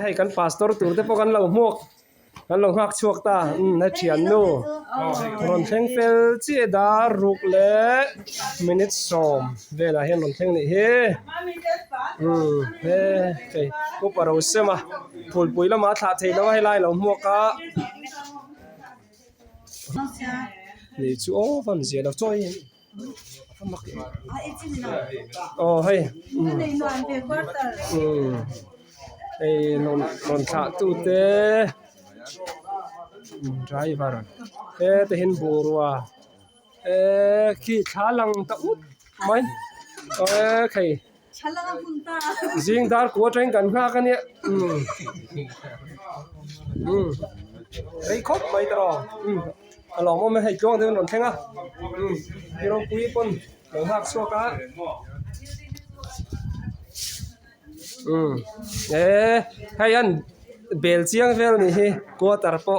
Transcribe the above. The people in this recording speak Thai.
ให้กันพาสตอร์ตัวเตปกันเราหมวกกันเราหักชวกตาให้เชียนนู่รอนเทงเฟลจีดารุกเล่มินิทสอมเวลาเห็นรอนเทงนี่เฮ้เฮ้ใครกูปะเราเสมาพูดปุยแล้วมาถ่าเทแล้วให้ไล่เราหมวกกะนี่จู่โอ้ฟันเสียเราจ่อยโอ้เฮ้ยไอ้นนถ่าตู้เต้driver te hin burwa ki thalang ta ut mai khai chalanga punta jing dar ko train kan kha kan ya ei khop mai tro along mo me hai chong de non thenga ki ro pui pon lo hak so ka hai an bel chiang vel ni hi ko tar po